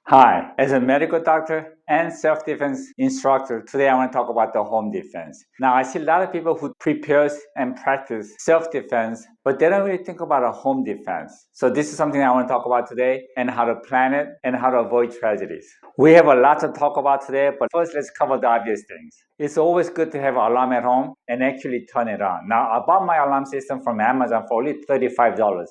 Hi, as a medical doctor and self-defense instructor, today I want to talk about the home defense. Now, I see a lot of people who prepare and practice self-defense, but they don't really think about a home defense. So this is something I want to talk about today and how to plan it and how to avoid tragedies. We have a lot to talk about today, but first let's cover the obvious things. It's always good to have an alarm at home and actually turn it on. Now, I bought my alarm system from Amazon for only $35.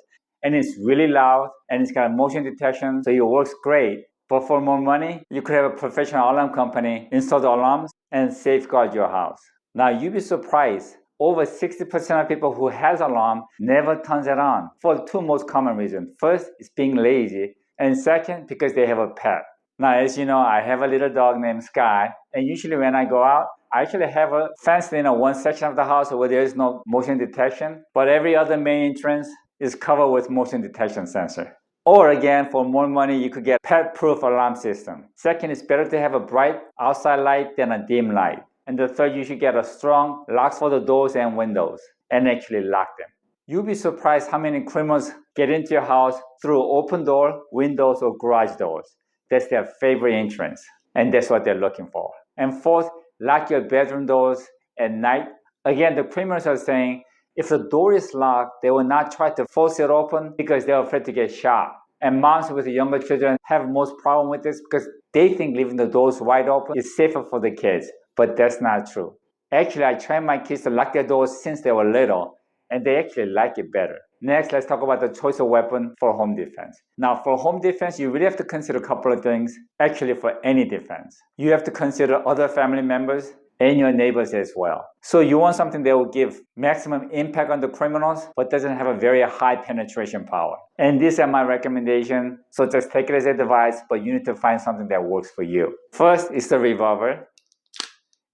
And it's really loud and it's got motion detection, so it works great. But for more money, you could have a professional alarm company install the alarms and safeguard your house. Now, you'd be surprised. Over 60% of people who has alarm never turns it on for two most common reasons. First, it's being lazy. And second, because they have a pet. Now, as you know, I have a little dog named Sky. And usually when I go out, I actually have a fence in one section of the house where there is no motion detection. But every other main entrance is covered with motion detection sensor. Or again, for more money, you could get pet-proof alarm system. Second, it's better to have a bright outside light than a dim light. And the third, you should get a strong locks for the doors and windows and actually lock them. You'll be surprised how many criminals get into your house through open door, windows, or garage doors. That's their favorite entrance, and that's what they're looking for. And fourth, lock your bedroom doors at night. Again, the criminals are saying, if the door is locked, they will not try to force it open because they're afraid to get shot. And moms with younger children have most problem with this because they think leaving the doors wide open is safer for the kids. But that's not true. Actually, I trained my kids to lock their doors since they were little, and they actually like it better. Next, let's talk about the choice of weapon for home defense. Now, for home defense, you really have to consider a couple of things. Actually, for any defense, you have to consider other family members and your neighbors as well. So you want something that will give maximum impact on the criminals, but doesn't have a very high penetration power. And these are my recommendations, so just take it as advice, but you need to find something that works for you. First is the revolver.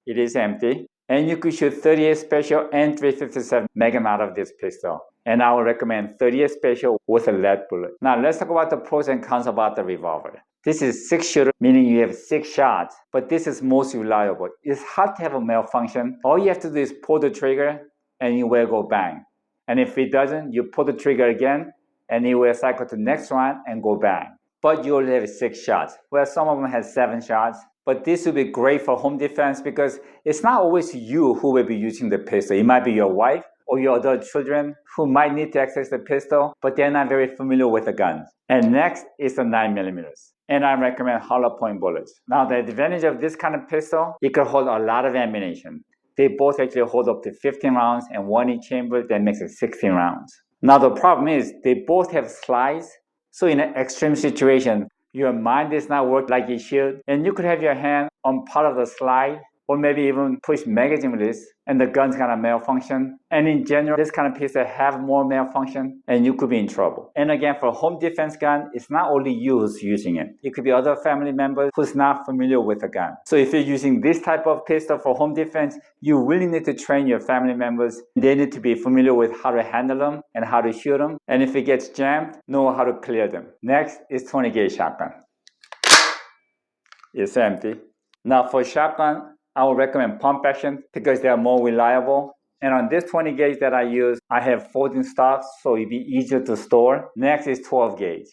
It is empty. And you could shoot 38 special and 357 Magnum out of this pistol. And I would recommend 38 special with a lead bullet. Now let's talk about the pros and cons about the revolver. This is 6-shooter, meaning you have 6 shots, but this is most reliable. It's hard to have a malfunction. All you have to do is pull the trigger and it will go bang. And if it doesn't, you pull the trigger again and it will cycle to the next round and go bang. But you only have 6 shots, where some of them have 7 shots. But this will be great for home defense because it's not always you who will be using the pistol. It might be your wife or your adult children who might need to access the pistol, but they're not very familiar with the gun. And next is the 9mm. And I recommend hollow point bullets. Now, the advantage of this kind of pistol, it can hold a lot of ammunition. They both actually hold up to 15 rounds and one each chamber, that makes it 16 rounds. Now, the problem is they both have slides. So in an extreme situation, your mind does not work like it should, and you could have your hand on part of the slide or maybe even push magazine release and the gun's gonna malfunction. And in general, this kind of pistol have more malfunction and you could be in trouble. And again, for home defense gun, it's not only you who's using it. It could be other family members who's not familiar with the gun. So if you're using this type of pistol for home defense, you really need to train your family members. They need to be familiar with how to handle them and how to shoot them. And if it gets jammed, know how to clear them. Next is 20 gauge shotgun. It's empty. Now for shotgun, I would recommend pump action because they are more reliable. And on this 20 gauge that I use, I have folding stocks, so it'd be easier to store. Next is 12 gauge.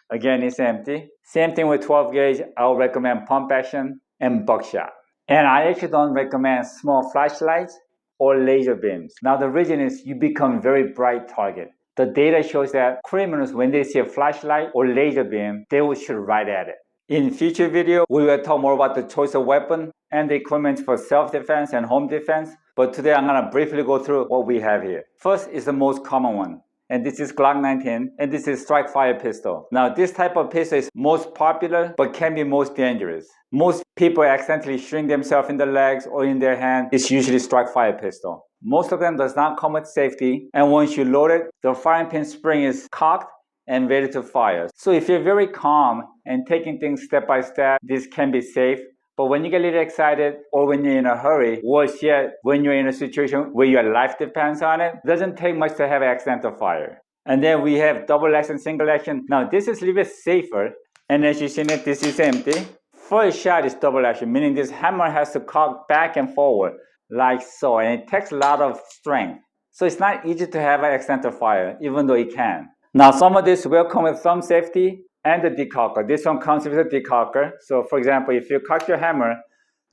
Again, it's empty. Same thing with 12 gauge, I would recommend pump action and buckshot. And I actually don't recommend small flashlights or laser beams. Now the reason is you become very bright target. The data shows that criminals, when they see a flashlight or laser beam, they will shoot right at it. In future video, we will talk more about the choice of weapon and the equipment for self-defense and home defense. But today I'm going to briefly go through what we have here. First is the most common one. And this is Glock 19, and this is strike fire pistol. Now this type of pistol is most popular, but can be most dangerous. Most people accidentally shoot themselves in the legs or in their hand. It's usually strike fire pistol. Most of them does not come with safety. And once you load it, the firing pin spring is cocked and ready to fire. So if you're very calm and taking things step by step, this can be safe. But when you get a little excited or when you're in a hurry, worse yet, when you're in a situation where your life depends on it, doesn't take much to have accidental fire. And then we have double action, single action. Now this is a little bit safer. And as you see it, this is empty. First shot is double action, meaning this hammer has to cock back and forward like so. And it takes a lot of strength. So it's not easy to have an accidental fire, even though it can. Now some of this will come with some safety, and the decocker. This one comes with a decocker. So for example, if you cock your hammer,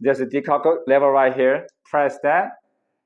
there's a decocker lever right here. Press that,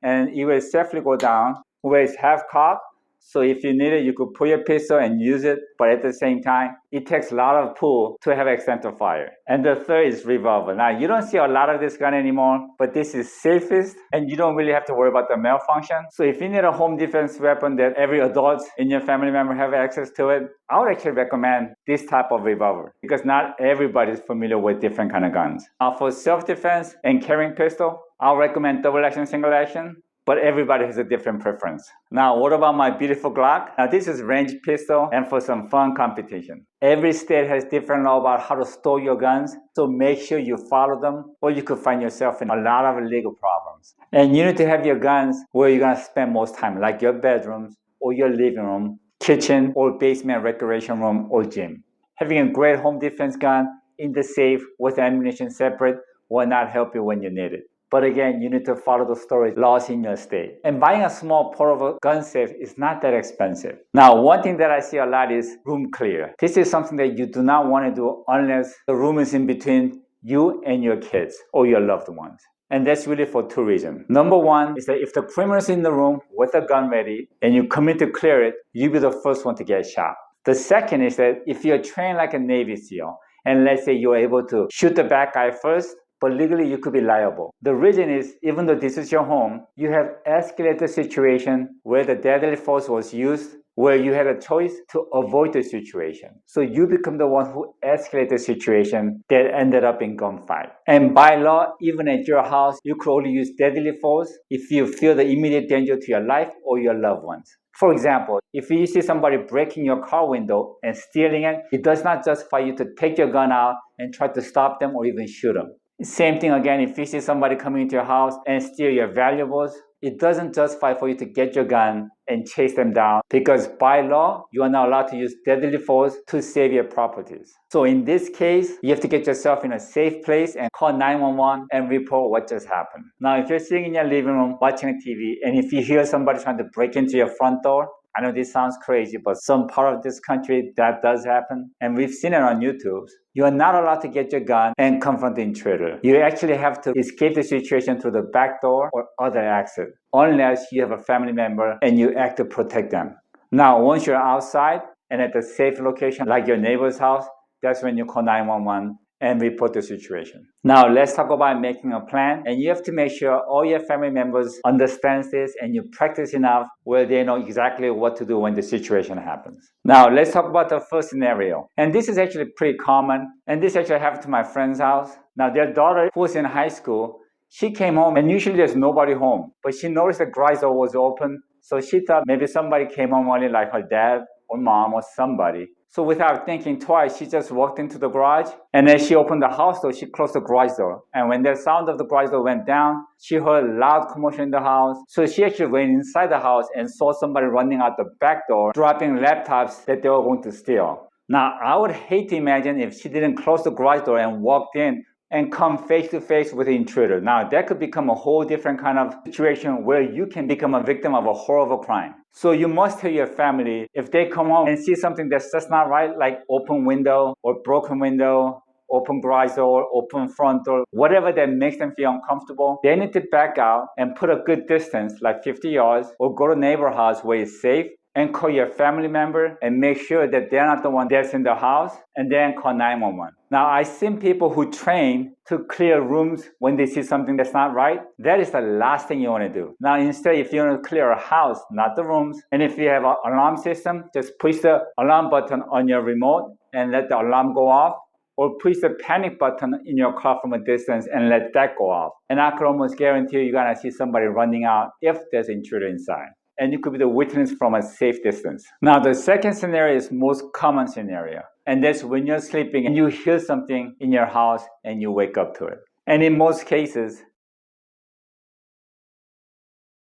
and it will safely go down where it's half cocked. So if you need it, you could pull your pistol and use it, but at the same time, it takes a lot of pull to have extent of fire. And the third is revolver. Now, you don't see a lot of this gun anymore, but this is safest, and you don't really have to worry about the malfunction. So if you need a home defense weapon that every adult in your family member have access to it, I would actually recommend this type of revolver, because not everybody is familiar with different kind of guns. Now, for self-defense and carrying pistol, I'll recommend double action, single action, but everybody has a different preference. Now, what about my beautiful Glock? Now, this is range pistol and for some fun competition. Every state has different law about how to store your guns, so make sure you follow them, or you could find yourself in a lot of legal problems. And you need to have your guns where you're gonna spend most time, like your bedrooms, or your living room, kitchen, or basement recreation room, or gym. Having a great home defense gun in the safe with ammunition separate will not help you when you need it. But again, you need to follow the storage laws in your state. And buying a small portable gun safe is not that expensive. Now, one thing that I see a lot is room clear. This is something that you do not want to do unless the room is in between you and your kids or your loved ones. And that's really for two reasons. Number one is that if the criminal is in the room with a gun ready and you come in to clear it, you'll be the first one to get shot. The second is that if you're trained like a Navy SEAL, and let's say you're able to shoot the bad guy first, but legally you could be liable. The reason is, even though this is your home, you have escalated the situation where the deadly force was used, where you had a choice to avoid the situation. So you become the one who escalated the situation that ended up in gunfight. And by law, even at your house, you could only use deadly force if you feel the immediate danger to your life or your loved ones. For example, if you see somebody breaking your car window and stealing it, it does not justify you to take your gun out and try to stop them or even shoot them. Same thing again, if you see somebody coming into your house and steal your valuables, it doesn't justify for you to get your gun and chase them down, because by law, you are not allowed to use deadly force to save your properties. So in this case, you have to get yourself in a safe place and call 911 and report what just happened. Now, if you're sitting in your living room watching a TV, and if you hear somebody trying to break into your front door, I know this sounds crazy, but some part of this country that does happen, and we've seen it on YouTube. You are not allowed to get your gun and confront the intruder. You actually have to escape the situation through the back door or other exit, unless you have a family member and you act to protect them. Now, once you're outside and at a safe location like your neighbor's house, that's when you call 911 and report the situation. Now, let's talk about making a plan. And you have to make sure all your family members understand this and you practice enough where they know exactly what to do when the situation happens. Now, let's talk about the first scenario. And this is actually pretty common. And this actually happened to my friend's house. Now, their daughter, who was in high school, she came home and usually there's nobody home. But she noticed the garage door was open. So she thought maybe somebody came home early, like her dad or mom or somebody. So without thinking twice, she just walked into the garage, and then she opened the house door, she closed the garage door. And when the sound of the garage door went down, she heard a loud commotion in the house. So she actually went inside the house and saw somebody running out the back door, dropping laptops that they were going to steal. Now, I would hate to imagine if she didn't close the garage door and walked in and come face to face with the intruder. Now, that could become a whole different kind of situation where you can become a victim of a horrible crime. So you must tell your family if they come home and see something that's just not right, like open window or broken window, open garage door, open front door, whatever that makes them feel uncomfortable, they need to back out and put a good distance, like 50 yards, or go to neighbor house where it's safe, and call your family member and make sure that they're not the one that's in the house, and then call 911. Now, I've seen people who train to clear rooms when they see something that's not right. That is the last thing you want to do. Now, instead, if you want to clear a house, not the rooms, and if you have an alarm system, just push the alarm button on your remote and let the alarm go off, or push the panic button in your car from a distance and let that go off. And I could almost guarantee you're going to see somebody running out if there's an intruder inside. And you could be the witness from a safe distance. Now, the second scenario is most common scenario. And that's when you're sleeping and you hear something in your house and you wake up to it. And in most cases,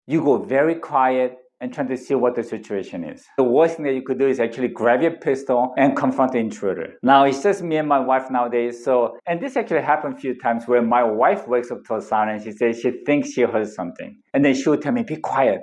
you go very quiet and try to see what the situation is. The worst thing that you could do is actually grab your pistol and confront the intruder. Now, it's just me and my wife nowadays. And this actually happened a few times where my wife wakes up to a sound and she says she thinks she heard something. And then she would tell me, be quiet.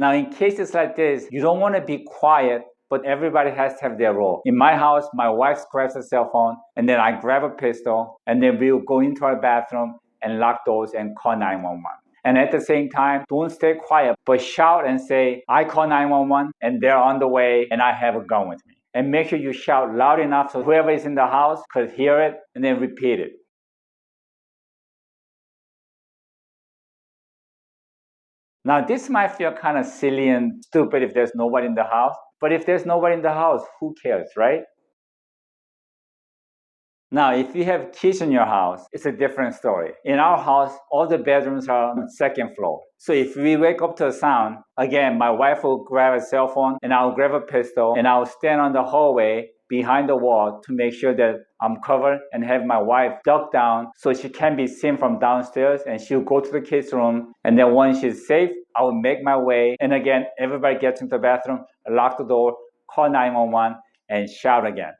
Now, in cases like this, you don't want to be quiet, but everybody has to have their role. In my house, my wife grabs a cell phone, and then I grab a pistol, and then we'll go into our bathroom and lock doors and call 911. And at the same time, don't stay quiet, but shout and say, I call 911, and they're on the way, and I have a gun with me. And make sure you shout loud enough so whoever is in the house could hear it, and then repeat it. Now, this might feel kind of silly and stupid if there's nobody in the house, but if there's nobody in the house, who cares, right? Now, if you have kids in your house, it's a different story. In our house, all the bedrooms are on the second floor. So if we wake up to a sound, again, my wife will grab a cell phone and I'll grab a pistol and I'll stand on the hallway behind the wall to make sure that I'm covered and have my wife duck down so she can be seen from downstairs, and she'll go to the kids' room, and then once she's safe, I will make my way, and again, everybody gets into the bathroom, lock the door, call 911, and shout again.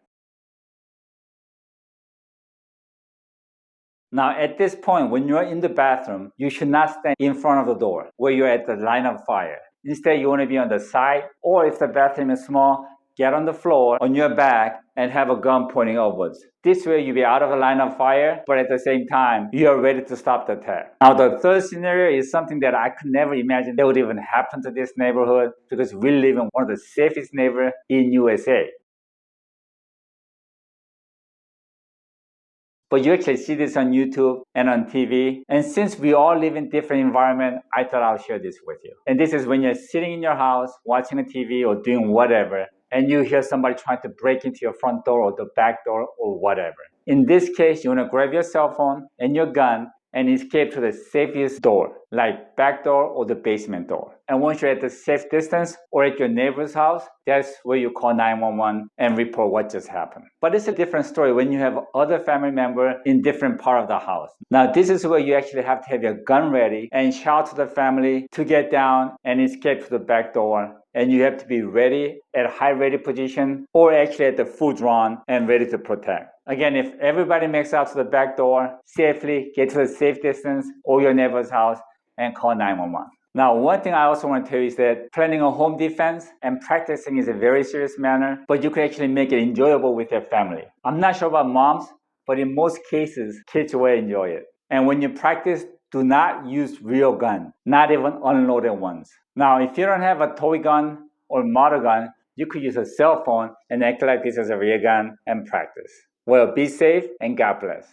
Now, at this point, when you're in the bathroom, you should not stand in front of the door where you're at the line of fire. Instead, you want to be on the side, or if the bathroom is small, get on the floor on your back and have a gun pointing upwards. This way, you'll be out of the line of fire, but at the same time, you are ready to stop the attack. Now, the third scenario is something that I could never imagine that would even happen to this neighborhood, because we live in one of the safest neighborhoods in USA. But you actually see this on YouTube and on TV. And since we all live in different environments, I thought I'll share this with you. And this is when you're sitting in your house, watching a TV or doing whatever, and you hear somebody trying to break into your front door or the back door or whatever. In this case, you want to grab your cell phone and your gun and escape to the safest door, like back door or the basement door. And once you're at the safe distance or at your neighbor's house, that's where you call 911 and report what just happened. But it's a different story when you have other family member in different part of the house. Now, this is where you actually have to have your gun ready and shout to the family to get down and escape to the back door. And you have to be ready at high ready position, or actually at the full drawn and ready to protect. Again, if everybody makes out to the back door, safely get to the safe distance or your neighbor's house and call 911. Now, one thing I also want to tell you is that planning a home defense and practicing is a very serious matter, but you can actually make it enjoyable with your family. I'm not sure about moms, but in most cases, kids will enjoy it. And when you practice, do not use real gun, not even unloaded ones. Now, if you don't have a toy gun or model gun, you could use a cell phone and act like this is a real gun and practice. Well, be safe and God bless.